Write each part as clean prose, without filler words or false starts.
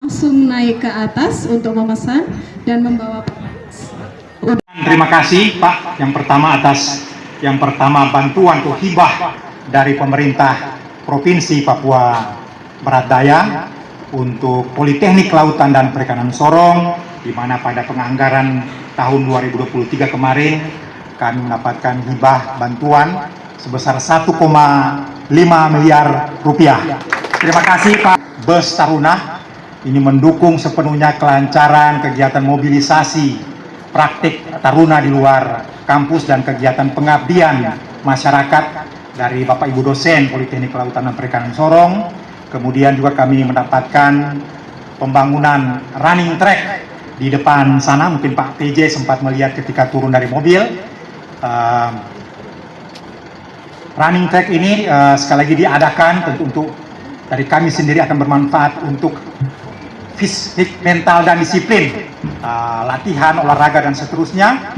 langsung naik ke atas untuk memesan dan membawa. Terima kasih Pak. Yang pertama bantuan atau hibah dari pemerintah Provinsi Papua Barat Daya untuk Politeknik Kelautan dan Perikanan Sorong, di mana pada penganggaran tahun 2023 kemarin kami mendapatkan hibah bantuan sebesar 1,5 miliar rupiah. Terima kasih Pak. Bus Taruna ini mendukung sepenuhnya kelancaran kegiatan mobilisasi praktik Taruna di luar kampus dan kegiatan pengabdian masyarakat dari Bapak Ibu dosen Politeknik Kelautan dan Perikanan Sorong. Kemudian juga kami mendapatkan pembangunan running track di depan sana. Mungkin Pak PJ sempat melihat ketika turun dari mobil. Running track ini sekali lagi diadakan tentu untuk dari kami sendiri akan bermanfaat untuk fisik, mental, dan disiplin, latihan, olahraga, dan seterusnya.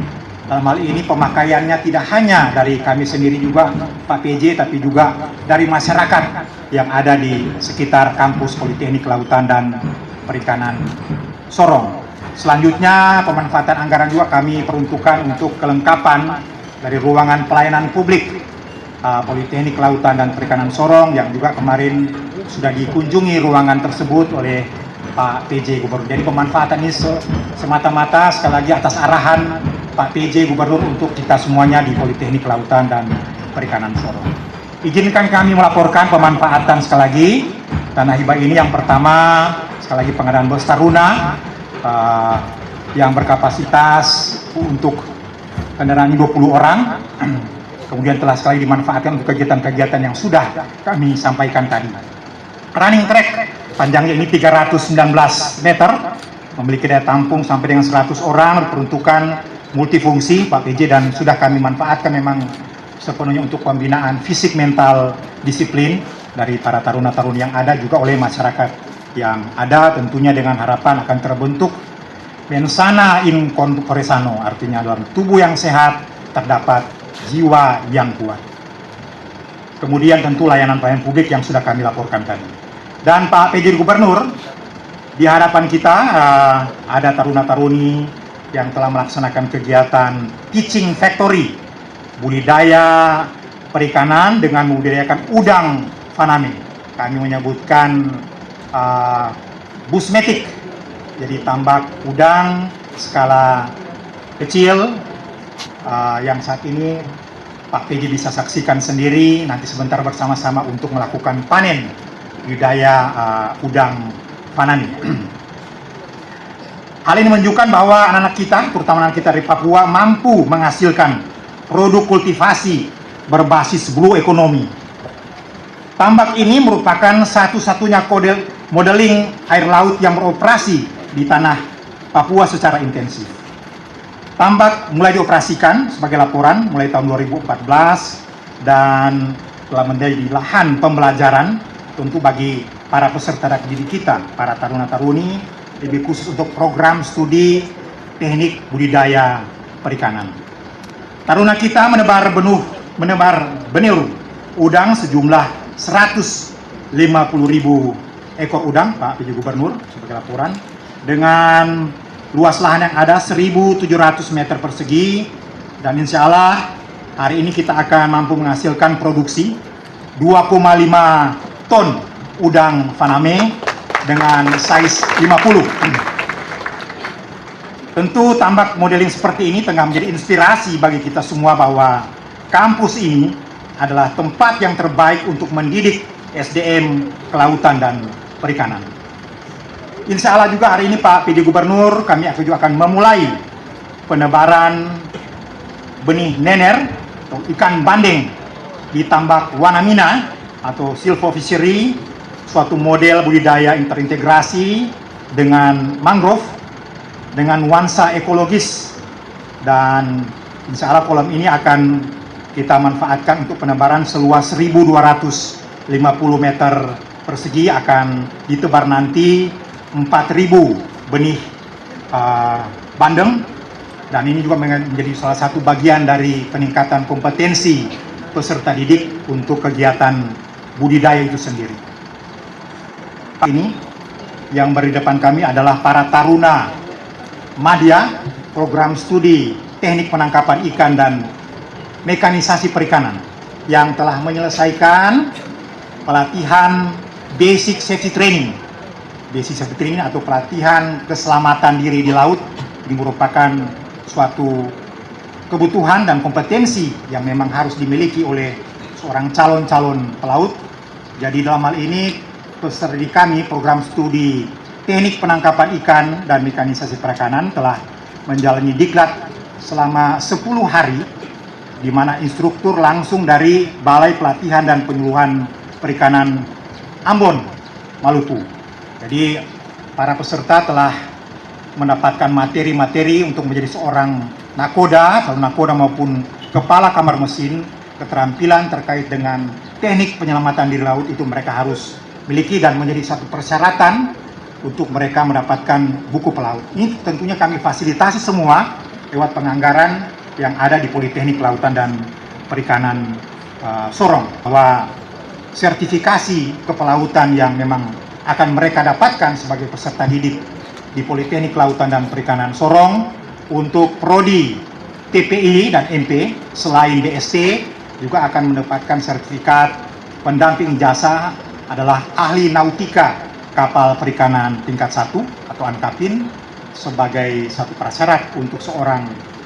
Dalam hal ini pemakaiannya tidak hanya dari kami sendiri juga Pak PJ, tapi juga dari masyarakat yang ada di sekitar kampus Politeknik Kelautan dan Perikanan Sorong. Selanjutnya pemanfaatan anggaran juga kami peruntukkan untuk kelengkapan dari ruangan pelayanan publik Politeknik Kelautan dan Perikanan Sorong, yang juga kemarin sudah dikunjungi ruangan tersebut oleh Pak PJ Gubernur. Jadi pemanfaatan ini semata-mata sekali lagi atas arahan Pak PJ Gubernur untuk kita semuanya di Politeknik Kelautan dan Perikanan Sorong. Izinkan kami melaporkan pemanfaatan sekali lagi tanah hibah ini. Yang pertama sekali lagi pengadaan bus Taruna yang berkapasitas untuk kendaraan 20 orang. Kemudian telah sekali dimanfaatkan untuk kegiatan-kegiatan yang sudah kami sampaikan tadi. Running track panjangnya ini 319 meter, memiliki daya tampung sampai dengan 100 orang, diperuntukkan multifungsi Pak PJ, dan sudah kami manfaatkan memang sepenuhnya untuk pembinaan fisik, mental, disiplin dari para taruna-taruni yang ada, juga oleh masyarakat yang ada, tentunya dengan harapan akan terbentuk mensana in corpore sano, artinya dalam tubuh yang sehat terdapat jiwa yang kuat. Kemudian tentu layanan-layanan publik yang sudah kami laporkan tadi. Dan Pak PJ Gubernur, di hadapan kita ada taruna-taruni yang telah melaksanakan kegiatan teaching factory, budidaya perikanan dengan membudidayakan udang faname. Kami menyebutkan busmetik, jadi tambak udang skala kecil yang saat ini Pak PJ bisa saksikan sendiri nanti sebentar bersama-sama untuk melakukan panen budidaya udang faname. Hal ini menunjukkan bahwa anak-anak kita, terutama anak kita dari Papua, mampu menghasilkan produk kultivasi berbasis blue economy. Tambak ini merupakan satu-satunya modeling air laut yang beroperasi di tanah Papua secara intensif. Tambak mulai dioperasikan sebagai laporan mulai tahun 2014 dan telah menjadi lahan pembelajaran tentu bagi para peserta didik kita, para taruna-taruni, lebih khusus untuk program studi teknik budidaya perikanan. Taruna kita menebar benih udang sejumlah 150.000 ekor udang, Pak PJ Gubernur, sebagai laporan, dengan luas lahan yang ada 1.700 meter persegi, dan insya Allah hari ini kita akan mampu menghasilkan produksi 2,5 ton udang faname dengan size 50. Tentu tambak modeling seperti ini tengah menjadi inspirasi bagi kita semua bahwa kampus ini adalah tempat yang terbaik untuk mendidik SDM kelautan dan perikanan. Insya Allah juga hari ini Pak PJ Gubernur, kami juga akan memulai penebaran benih nener atau ikan bandeng di tambak Wanamina atau silvofishery, suatu model budidaya terintegrasi dengan mangrove, dengan nuansa ekologis, dan insya Allah kolam ini akan kita manfaatkan untuk penebaran seluas 1.250 meter persegi, akan ditebar nanti 4.000 benih bandeng, dan ini juga menjadi salah satu bagian dari peningkatan kompetensi peserta didik untuk kegiatan budidaya itu sendiri. Ini yang berdiri depan kami adalah para taruna Madya, program studi teknik penangkapan ikan dan mekanisasi perikanan yang telah menyelesaikan pelatihan basic safety training. Basic safety training atau pelatihan keselamatan diri di laut ini merupakan suatu kebutuhan dan kompetensi yang memang harus dimiliki oleh seorang calon-calon pelaut. Jadi dalam hal ini peserta didik kami program studi teknik penangkapan ikan dan mekanisasi perikanan telah menjalani diklat selama 10 hari di mana instruktur langsung dari Balai Pelatihan dan Penyuluhan Perikanan Ambon, Maluku. Jadi para peserta telah mendapatkan materi-materi untuk menjadi seorang nakoda, calon nakoda maupun kepala kamar mesin. Keterampilan terkait dengan teknik penyelamatan di laut itu mereka harus miliki dan menjadi satu persyaratan untuk mereka mendapatkan buku pelaut. Ini tentunya kami fasilitasi semua lewat penganggaran yang ada di Politeknik Kelautan dan Perikanan Sorong. Bahwa sertifikasi kepelautan yang memang akan mereka dapatkan sebagai peserta didik di Politeknik Kelautan dan Perikanan Sorong untuk prodi TPI dan MP selain BST juga akan mendapatkan sertifikat pendamping jasa adalah ahli nautika kapal perikanan tingkat 1 atau ANKAPIN sebagai satu prasyarat untuk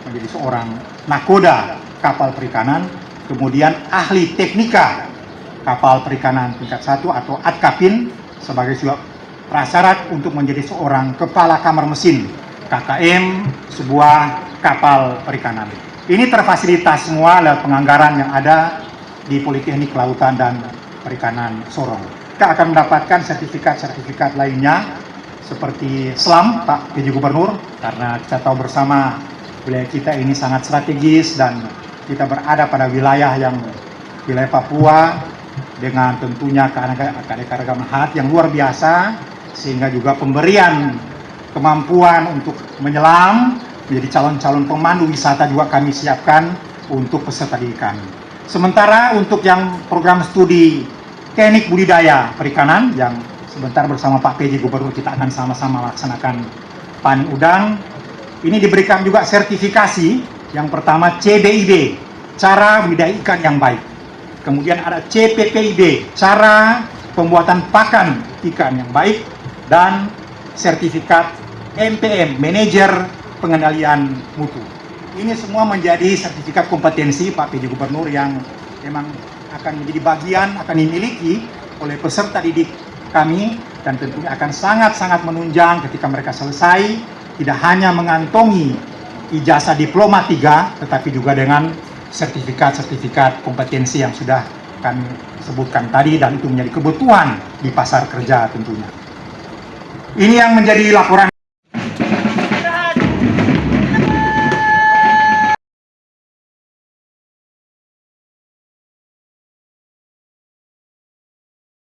menjadi seorang nakoda kapal perikanan. Kemudian ahli teknika kapal perikanan tingkat 1 atau ATKAPIN sebagai prasyarat untuk menjadi seorang kepala kamar mesin KKM sebuah kapal perikanan. Ini terfasilitas semua lewat penganggaran yang ada di Politeknik Kelautan dan Perikanan Sorong. Kita akan mendapatkan sertifikat-sertifikat lainnya seperti SLAM, Pak PJ Gubernur, karena kita tahu bersama wilayah kita ini sangat strategis dan kita berada pada wilayah Papua dengan tentunya keanekaragaman hayat yang luar biasa, sehingga juga pemberian kemampuan untuk menyelam menjadi calon-calon pemandu wisata juga kami siapkan untuk peserta didik kami. Sementara untuk yang program studi teknik budidaya perikanan yang sebentar bersama Pak PJ Gubernur kita akan sama-sama laksanakan panen udang, ini diberikan juga sertifikasi. Yang pertama CBIB, cara budidaya ikan yang baik. Kemudian ada CPPIB, cara pembuatan pakan ikan yang baik, dan sertifikat MPM, manajer pengendalian mutu. Ini semua menjadi sertifikat kompetensi Pak PJ Gubernur yang memang akan menjadi bagian, akan dimiliki oleh peserta didik kami, dan tentunya akan sangat-sangat menunjang ketika mereka selesai, tidak hanya mengantongi ijazah diploma 3, tetapi juga dengan sertifikat-sertifikat kompetensi yang sudah kami sebutkan tadi, dan itu menjadi kebutuhan di pasar kerja tentunya. Ini yang menjadi laporan